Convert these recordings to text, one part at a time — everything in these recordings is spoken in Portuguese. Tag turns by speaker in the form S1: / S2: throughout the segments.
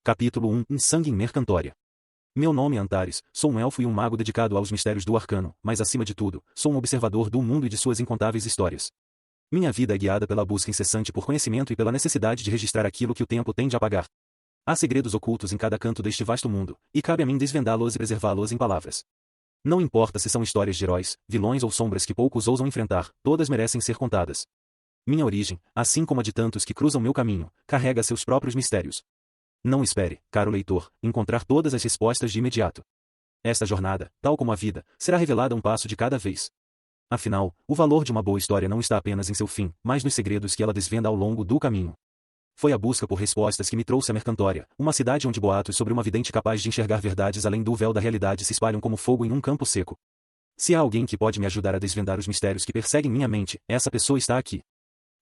S1: Capítulo 1 Sangue em Mercantória. Meu nome é Antares, sou um elfo e um mago dedicado aos mistérios do arcano, mas acima de tudo, sou um observador do mundo e de suas incontáveis histórias. Minha vida é guiada pela busca incessante por conhecimento e pela necessidade de registrar aquilo que o tempo tende a apagar. Há segredos ocultos em cada canto deste vasto mundo, e cabe a mim desvendá-los e preservá-los em palavras. Não importa se são histórias de heróis, vilões ou sombras que poucos ousam enfrentar, todas merecem ser contadas. Minha origem, assim como a de tantos que cruzam meu caminho, carrega seus próprios mistérios. Não espere, caro leitor, encontrar todas as respostas de imediato. Esta jornada, tal como a vida, será revelada um passo de cada vez. Afinal, o valor de uma boa história não está apenas em seu fim, mas nos segredos que ela desvenda ao longo do caminho. Foi a busca por respostas que me trouxe a Mercantória, uma cidade onde boatos sobre uma vidente capaz de enxergar verdades além do véu da realidade se espalham como fogo em um campo seco. Se há alguém que pode me ajudar a desvendar os mistérios que perseguem minha mente, essa pessoa está aqui.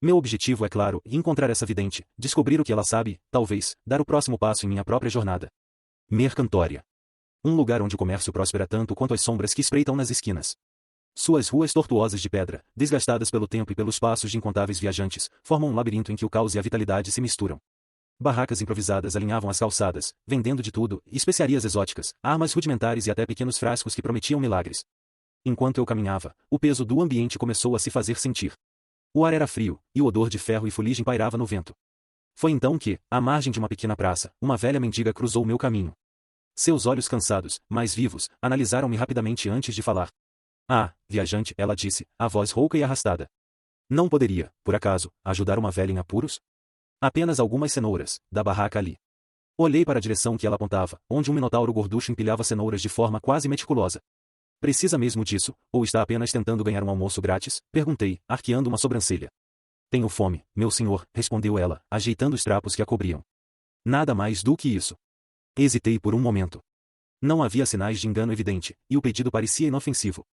S1: Meu objetivo é claro, encontrar essa vidente, descobrir o que ela sabe, talvez, dar o próximo passo em minha própria jornada. Mercantória. Um lugar onde o comércio prospera tanto quanto as sombras que espreitam nas esquinas. Suas ruas tortuosas de pedra, desgastadas pelo tempo e pelos passos de incontáveis viajantes, formam um labirinto em que o caos e a vitalidade se misturam. Barracas improvisadas alinhavam as calçadas, vendendo de tudo, especiarias exóticas, armas rudimentares e até pequenos frascos que prometiam milagres. Enquanto eu caminhava, o peso do ambiente começou a se fazer sentir. O ar era frio, e o odor de ferro e fuligem pairava no vento. Foi então que, à margem de uma pequena praça, uma velha mendiga cruzou meu caminho. Seus olhos cansados, mas vivos, analisaram-me rapidamente antes de falar. Ah, viajante, ela disse, a voz rouca e arrastada. Não poderia, por acaso, ajudar uma velha em apuros? Apenas algumas cenouras, da barraca ali. Olhei para a direção que ela apontava, onde um minotauro gorducho empilhava cenouras de forma quase meticulosa. Precisa mesmo disso, ou está apenas tentando ganhar um almoço grátis? Perguntei, arqueando uma sobrancelha. Tenho fome, meu senhor, respondeu ela, ajeitando os trapos que a cobriam. Nada mais do que isso. Hesitei por um momento. Não havia sinais de engano evidente, e o pedido parecia inofensivo.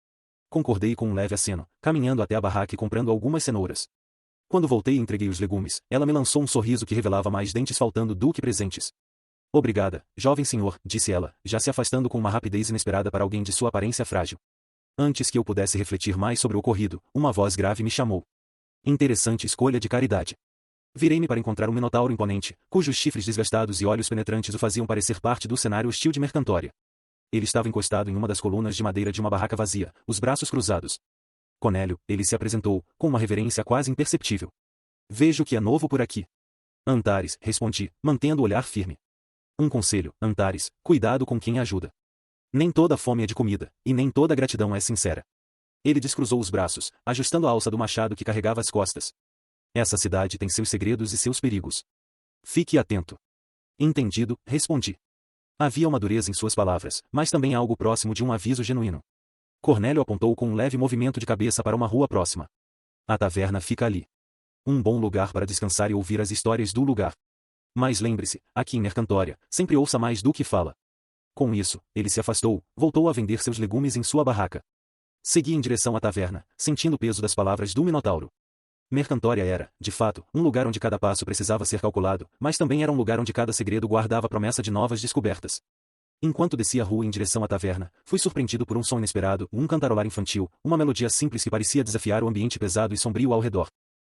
S1: Concordei com um leve aceno, caminhando até a barraca e comprando algumas cenouras. Quando voltei e entreguei os legumes, ela me lançou um sorriso que revelava mais dentes faltando do que presentes. Obrigada, jovem senhor, disse ela, já se afastando com uma rapidez inesperada para alguém de sua aparência frágil. Antes que eu pudesse refletir mais sobre o ocorrido, uma voz grave me chamou. Interessante escolha de caridade. Virei-me para encontrar um minotauro imponente, cujos chifres desgastados e olhos penetrantes o faziam parecer parte do cenário hostil de Mercantória. Ele estava encostado em uma das colunas de madeira de uma barraca vazia, os braços cruzados. Cornélio, ele se apresentou, com uma reverência quase imperceptível. Vejo que é novo por aqui. Antares, respondi, mantendo o olhar firme. Um conselho, Antares, cuidado com quem ajuda. Nem toda fome é de comida, e nem toda gratidão é sincera. Ele descruzou os braços, ajustando a alça do machado que carregava às costas. Essa cidade tem seus segredos e seus perigos. Fique atento. Entendido, respondi. Havia uma dureza em suas palavras, mas também algo próximo de um aviso genuíno. Cornélio apontou com um leve movimento de cabeça para uma rua próxima. A taverna fica ali. Um bom lugar para descansar e ouvir as histórias do lugar. Mas lembre-se, aqui em Mercantória, sempre ouça mais do que fala. Com isso, ele se afastou, voltou a vender seus legumes em sua barraca. Segui em direção à taverna, sentindo o peso das palavras do Minotauro. Mercantória era, de fato, um lugar onde cada passo precisava ser calculado, mas também era um lugar onde cada segredo guardava a promessa de novas descobertas. Enquanto descia a rua em direção à taverna, fui surpreendido por um som inesperado, um cantarolar infantil, uma melodia simples que parecia desafiar o ambiente pesado e sombrio ao redor.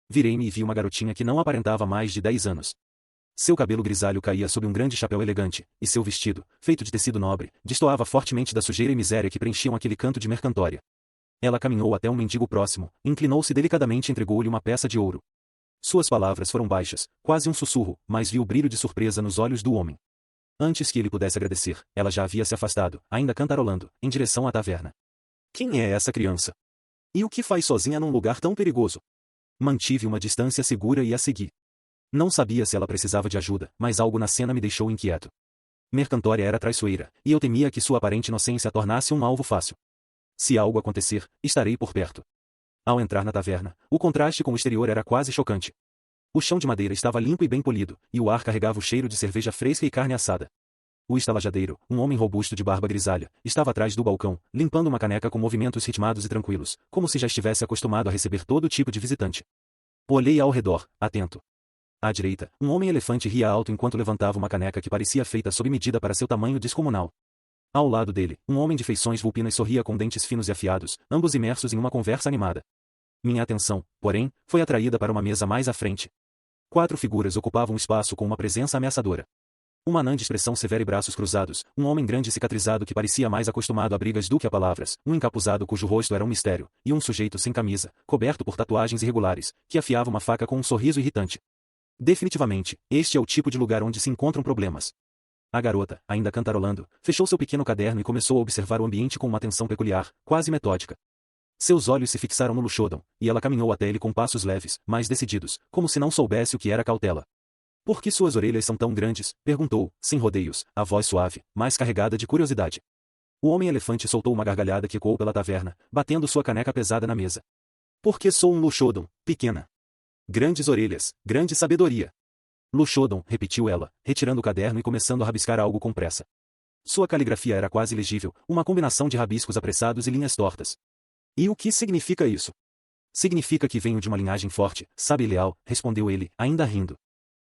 S1: Virei-me e vi uma garotinha que não aparentava mais de 10 anos. Seu cabelo grisalho caía sob um grande chapéu elegante, e seu vestido, feito de tecido nobre, destoava fortemente da sujeira e miséria que preenchiam aquele canto de Mercantória. Ela caminhou até um mendigo próximo, inclinou-se delicadamente e entregou-lhe uma peça de ouro. Suas palavras foram baixas, quase um sussurro, mas vi o brilho de surpresa nos olhos do homem. Antes que ele pudesse agradecer, ela já havia se afastado, ainda cantarolando, em direção à taverna. Quem é essa criança? E o que faz sozinha num lugar tão perigoso? Mantive uma distância segura e a segui. Não sabia se ela precisava de ajuda, mas algo na cena me deixou inquieto. Mercantória era traiçoeira, e eu temia que sua aparente inocência a tornasse um alvo fácil. Se algo acontecer, estarei por perto. Ao entrar na taverna, o contraste com o exterior era quase chocante. O chão de madeira estava limpo e bem polido, e o ar carregava o cheiro de cerveja fresca e carne assada. O estalajadeiro, um homem robusto de barba grisalha, estava atrás do balcão, limpando uma caneca com movimentos ritmados e tranquilos, como se já estivesse acostumado a receber todo tipo de visitante. Olhei ao redor, atento. À direita, um homem-elefante ria alto enquanto levantava uma caneca que parecia feita sob medida para seu tamanho descomunal. Ao lado dele, um homem de feições vulpinas sorria com dentes finos e afiados, ambos imersos em uma conversa animada. Minha atenção, porém, foi atraída para uma mesa mais à frente. 4 figuras ocupavam o espaço com uma presença ameaçadora. Uma anã de expressão severa e braços cruzados, um homem grande e cicatrizado que parecia mais acostumado a brigas do que a palavras, um encapuzado cujo rosto era um mistério, e um sujeito sem camisa, coberto por tatuagens irregulares, que afiava uma faca com um sorriso irritante. Definitivamente, este é o tipo de lugar onde se encontram problemas. A garota, ainda cantarolando, fechou seu pequeno caderno e começou a observar o ambiente com uma atenção peculiar, quase metódica. Seus olhos se fixaram no Lushodan, e ela caminhou até ele com passos leves, mas decididos, como se não soubesse o que era cautela. Por que suas orelhas são tão grandes? Perguntou, sem rodeios, a voz suave, mas carregada de curiosidade. O homem-elefante soltou uma gargalhada que ecoou pela taverna, batendo sua caneca pesada na mesa. Porque sou um Lushodan, pequena. Grandes orelhas, grande sabedoria. Lushodan, repetiu ela, retirando o caderno e começando a rabiscar algo com pressa. Sua caligrafia era quase legível, uma combinação de rabiscos apressados e linhas tortas. E o que significa isso? Significa que venho de uma linhagem forte, sábia e leal, respondeu ele, ainda rindo.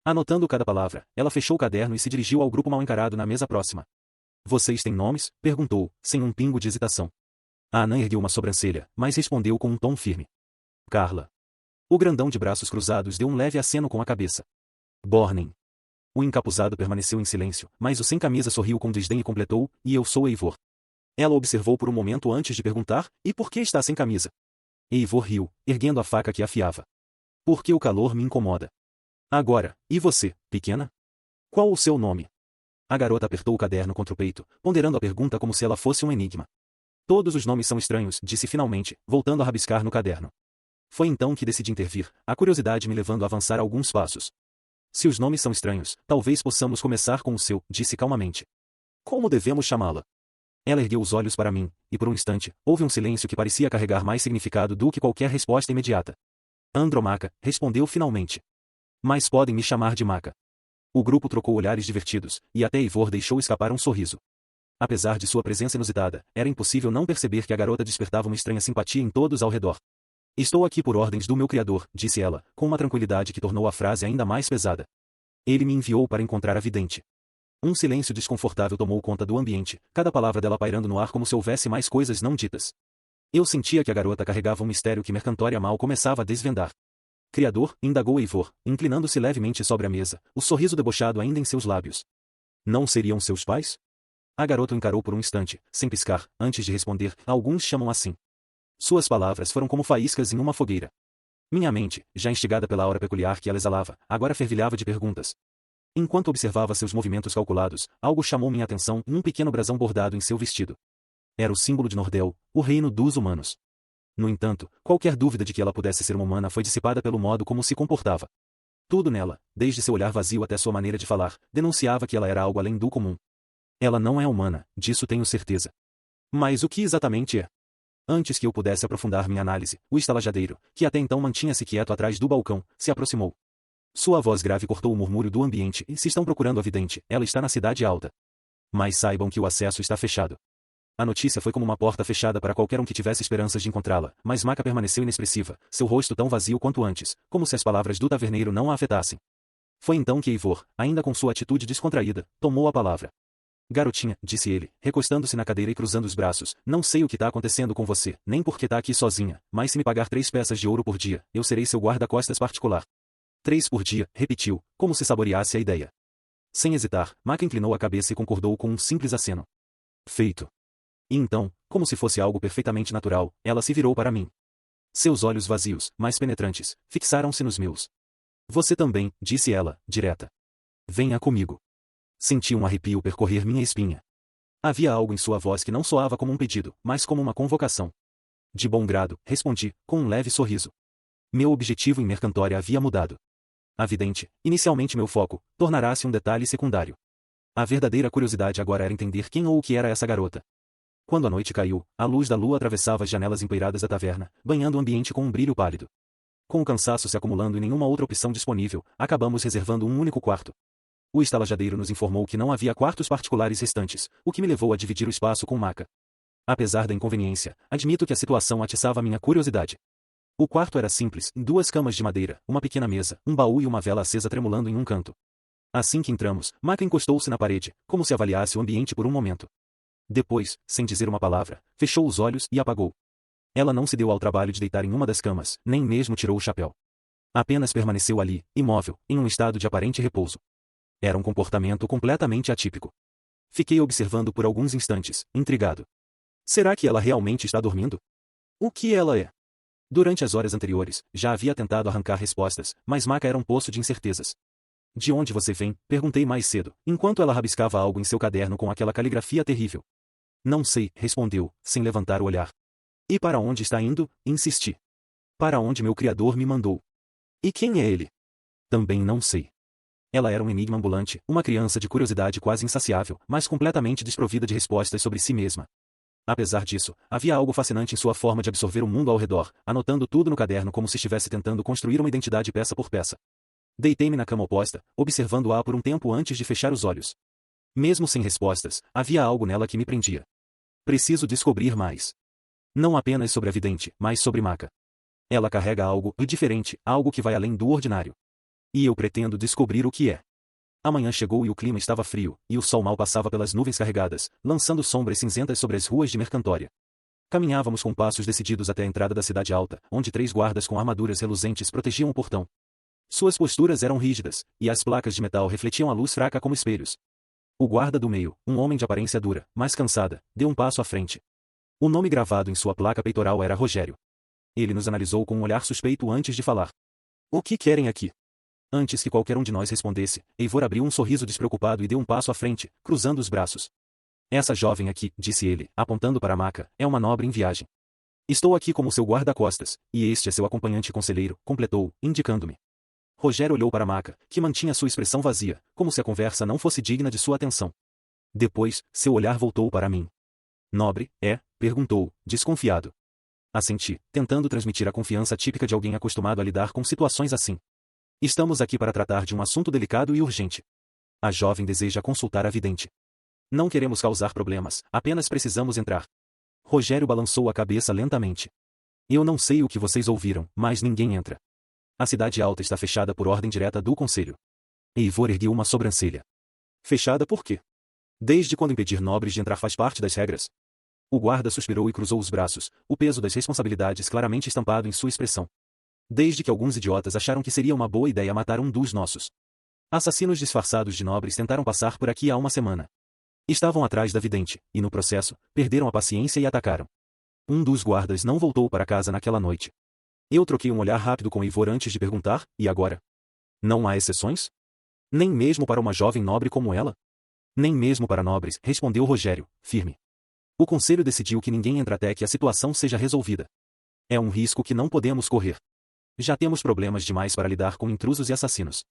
S1: Anotando cada palavra, ela fechou o caderno e se dirigiu ao grupo mal encarado na mesa próxima. Vocês têm nomes? Perguntou, sem um pingo de hesitação. A anã ergueu uma sobrancelha, mas respondeu com um tom firme. Carla. O grandão de braços cruzados deu um leve aceno com a cabeça. Bornen. O encapuzado permaneceu em silêncio, mas o sem camisa sorriu com desdém e completou, e eu sou Eivor. Ela observou por um momento antes de perguntar, e por que está sem camisa? Eivor riu, erguendo a faca que afiava. Porque o calor me incomoda. Agora, e você, pequena? Qual o seu nome? A garota apertou o caderno contra o peito, ponderando a pergunta como se ela fosse um enigma. Todos os nomes são estranhos, disse finalmente, voltando a rabiscar no caderno. Foi então que decidi intervir, a curiosidade me levando a avançar alguns passos. Se os nomes são estranhos, talvez possamos começar com o seu, disse calmamente. Como devemos chamá-la? Ela ergueu os olhos para mim, e por um instante, houve um silêncio que parecia carregar mais significado do que qualquer resposta imediata. Andromaca, respondeu finalmente. Mas podem me chamar de Maca. O grupo trocou olhares divertidos, e até Eivor deixou escapar um sorriso. Apesar de sua presença inusitada, era impossível não perceber que a garota despertava uma estranha simpatia em todos ao redor. Estou aqui por ordens do meu criador, disse ela, com uma tranquilidade que tornou a frase ainda mais pesada. Ele me enviou para encontrar a vidente. Um silêncio desconfortável tomou conta do ambiente, cada palavra dela pairando no ar como se houvesse mais coisas não ditas. Eu sentia que a garota carregava um mistério que Mercantória mal começava a desvendar. Criador, indagou Eivor, inclinando-se levemente sobre a mesa, o sorriso debochado ainda em seus lábios. Não seriam seus pais? A garota o encarou por um instante, sem piscar, antes de responder, alguns chamam assim. Suas palavras foram como faíscas em uma fogueira. Minha mente, já instigada pela aura peculiar que ela exalava, agora fervilhava de perguntas. Enquanto observava seus movimentos calculados, algo chamou minha atenção, um pequeno brasão bordado em seu vestido. Era o símbolo de Nordel, o reino dos humanos. No entanto, qualquer dúvida de que ela pudesse ser uma humana foi dissipada pelo modo como se comportava. Tudo nela, desde seu olhar vazio até sua maneira de falar, denunciava que ela era algo além do comum. Ela não é humana, disso tenho certeza. Mas o que exatamente é? Antes que eu pudesse aprofundar minha análise, o estalajadeiro, que até então mantinha-se quieto atrás do balcão, se aproximou. Sua voz grave cortou o murmúrio do ambiente e se estão procurando a vidente, ela está na cidade alta. Mas saibam que o acesso está fechado. A notícia foi como uma porta fechada para qualquer um que tivesse esperanças de encontrá-la, mas Maca permaneceu inexpressiva, seu rosto tão vazio quanto antes, como se as palavras do taverneiro não a afetassem. Foi então que Eivor, ainda com sua atitude descontraída, tomou a palavra. Garotinha, disse ele, recostando-se na cadeira e cruzando os braços, não sei o que está acontecendo com você, nem por que está aqui sozinha, mas se me pagar 3 peças de ouro por dia, eu serei seu guarda-costas particular. 3 por dia, repetiu, como se saboreasse a ideia. Sem hesitar, Maca inclinou a cabeça e concordou com um simples aceno. Feito. E então, como se fosse algo perfeitamente natural, ela se virou para mim. Seus olhos vazios, mas penetrantes, fixaram-se nos meus. Você também, disse ela, direta. Venha comigo. Senti um arrepio percorrer minha espinha. Havia algo em sua voz que não soava como um pedido, mas como uma convocação. De bom grado, respondi, com um leve sorriso. Meu objetivo em Mercantória havia mudado. A vidente, inicialmente meu foco, tornará-se um detalhe secundário. A verdadeira curiosidade agora era entender quem ou o que era essa garota. Quando a noite caiu, a luz da lua atravessava as janelas empoeiradas da taverna, banhando o ambiente com um brilho pálido. Com o cansaço se acumulando e nenhuma outra opção disponível, acabamos reservando um único quarto. O estalajadeiro nos informou que não havia quartos particulares restantes, o que me levou a dividir o espaço com Maca. Apesar da inconveniência, admito que a situação atiçava minha curiosidade. O quarto era simples, 2 camas de madeira, uma pequena mesa, um baú e uma vela acesa tremulando em um canto. Assim que entramos, Maca encostou-se na parede, como se avaliasse o ambiente por um momento. Depois, sem dizer uma palavra, fechou os olhos e apagou. Ela não se deu ao trabalho de deitar em uma das camas, nem mesmo tirou o chapéu. Apenas permaneceu ali, imóvel, em um estado de aparente repouso. Era um comportamento completamente atípico. Fiquei observando por alguns instantes, intrigado. Será que ela realmente está dormindo? O que ela é? Durante as horas anteriores, já havia tentado arrancar respostas, mas Maka era um poço de incertezas. De onde você vem? Perguntei mais cedo, enquanto ela rabiscava algo em seu caderno com aquela caligrafia terrível. Não sei, respondeu, sem levantar o olhar. E para onde está indo? Insisti. Para onde meu criador me mandou. E quem é ele? Também não sei. Ela era um enigma ambulante, uma criança de curiosidade quase insaciável, mas completamente desprovida de respostas sobre si mesma. Apesar disso, havia algo fascinante em sua forma de absorver o mundo ao redor, anotando tudo no caderno como se estivesse tentando construir uma identidade peça por peça. Deitei-me na cama oposta, observando-a por um tempo antes de fechar os olhos. Mesmo sem respostas, havia algo nela que me prendia. Preciso descobrir mais. Não apenas sobre a vidente, mas sobre Maka. Ela carrega algo diferente, algo que vai além do ordinário. E eu pretendo descobrir o que é. A manhã chegou e o clima estava frio, e o sol mal passava pelas nuvens carregadas, lançando sombras cinzentas sobre as ruas de Mercantória. Caminhávamos com passos decididos até a entrada da cidade alta, onde 3 guardas com armaduras reluzentes protegiam o portão. Suas posturas eram rígidas, e as placas de metal refletiam a luz fraca como espelhos. O guarda do meio, um homem de aparência dura, mas cansada, deu um passo à frente. O nome gravado em sua placa peitoral era Rogério. Ele nos analisou com um olhar suspeito antes de falar. O que querem aqui? Antes que qualquer um de nós respondesse, Eivor abriu um sorriso despreocupado e deu um passo à frente, cruzando os braços. Essa jovem aqui, disse ele, apontando para Maka, é uma nobre em viagem. Estou aqui como seu guarda-costas, e este é seu acompanhante conselheiro, completou, indicando-me. Rogério olhou para Maka, que mantinha sua expressão vazia, como se a conversa não fosse digna de sua atenção. Depois, seu olhar voltou para mim. Nobre, é? Perguntou, desconfiado. Assenti, tentando transmitir a confiança típica de alguém acostumado a lidar com situações assim. Estamos aqui para tratar de um assunto delicado e urgente. A jovem deseja consultar a vidente. Não queremos causar problemas, apenas precisamos entrar. Rogério balançou a cabeça lentamente. Eu não sei o que vocês ouviram, mas ninguém entra. A cidade alta está fechada por ordem direta do conselho. Eivor ergueu uma sobrancelha. Fechada por quê? Desde quando impedir nobres de entrar faz parte das regras? O guarda suspirou e cruzou os braços, o peso das responsabilidades claramente estampado em sua expressão. Desde que alguns idiotas acharam que seria uma boa ideia matar um dos nossos. Assassinos disfarçados de nobres tentaram passar por aqui há uma semana. Estavam atrás da vidente, e no processo, perderam a paciência e atacaram. Um dos guardas não voltou para casa naquela noite. Eu troquei um olhar rápido com Eivor antes de perguntar, e agora? Não há exceções? Nem mesmo para uma jovem nobre como ela? Nem mesmo para nobres, respondeu Rogério, firme. O conselho decidiu que ninguém entra até que a situação seja resolvida. É um risco que não podemos correr. Já temos problemas demais para lidar com intrusos e assassinos.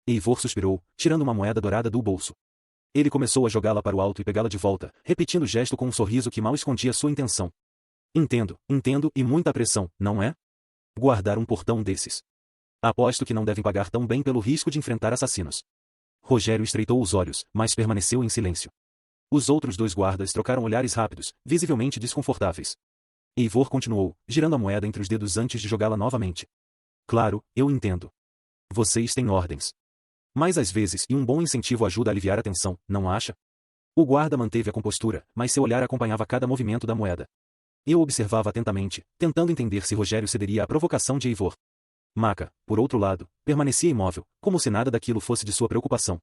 S1: Eivor suspirou, tirando uma moeda dourada do bolso. Ele começou a jogá-la para o alto e pegá-la de volta, repetindo o gesto com um sorriso que mal escondia sua intenção. Entendo, e muita pressão, não é? Guardar um portão desses. Aposto que não devem pagar tão bem pelo risco de enfrentar assassinos. Rogério estreitou os olhos, mas permaneceu em silêncio. Os outros 2 guardas trocaram olhares rápidos, visivelmente desconfortáveis. Eivor continuou, girando a moeda entre os dedos antes de jogá-la novamente. Claro, eu entendo. Vocês têm ordens. Mas às vezes um bom incentivo ajuda a aliviar a tensão, não acha? O guarda manteve a compostura, mas seu olhar acompanhava cada movimento da moeda. Eu observava atentamente, tentando entender se Rogério cederia à provocação de Eivor. Maka, por outro lado, permanecia imóvel, como se nada daquilo fosse de sua preocupação.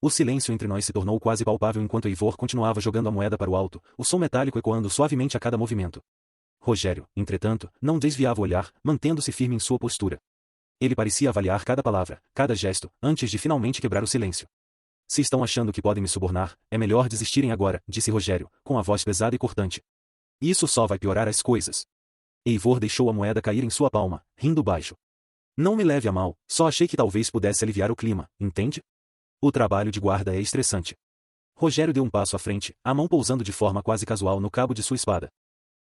S1: O silêncio entre nós se tornou quase palpável enquanto Eivor continuava jogando a moeda para o alto, o som metálico ecoando suavemente a cada movimento. Rogério, entretanto, não desviava o olhar, mantendo-se firme em sua postura. Ele parecia avaliar cada palavra, cada gesto, antes de finalmente quebrar o silêncio. Se estão achando que podem me subornar, é melhor desistirem agora, disse Rogério, com a voz pesada e cortante. Isso só vai piorar as coisas. Eivor deixou a moeda cair em sua palma, rindo baixo. Não me leve a mal, só achei que talvez pudesse aliviar o clima, entende? O trabalho de guarda é estressante. Rogério deu um passo à frente, a mão pousando de forma quase casual no cabo de sua espada.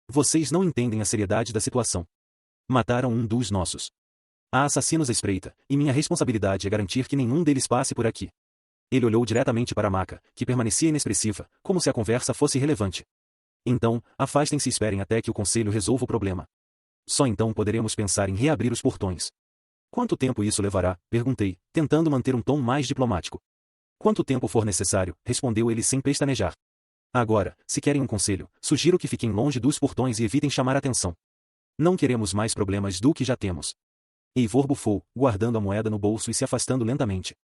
S1: Vocês não entendem a seriedade da situação. Mataram um dos nossos. Há assassinos à espreita, e minha responsabilidade é garantir que nenhum deles passe por aqui. Ele olhou diretamente para Maka, que permanecia inexpressiva, como se a conversa fosse irrelevante. Então, afastem-se e esperem até que o conselho resolva o problema. Só então poderemos pensar em reabrir os portões. Quanto tempo isso levará? Perguntei, tentando manter um tom mais diplomático. Quanto tempo for necessário, respondeu ele sem pestanejar. Agora, se querem um conselho, sugiro que fiquem longe dos portões e evitem chamar atenção. Não queremos mais problemas do que já temos. Eivor bufou, guardando a moeda no bolso e se afastando lentamente.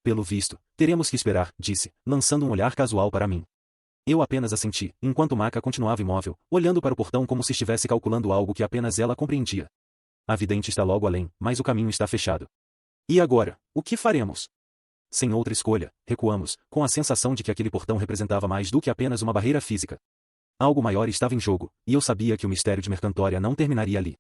S1: Pelo visto, teremos que esperar, disse, lançando um olhar casual para mim. Eu apenas assenti, enquanto Maca continuava imóvel, olhando para o portão como se estivesse calculando algo que apenas ela compreendia. A vidente está logo além, mas o caminho está fechado. E agora, o que faremos? Sem outra escolha, recuamos, com a sensação de que aquele portão representava mais do que apenas uma barreira física. Algo maior estava em jogo, e eu sabia que o mistério de Mercantória não terminaria ali.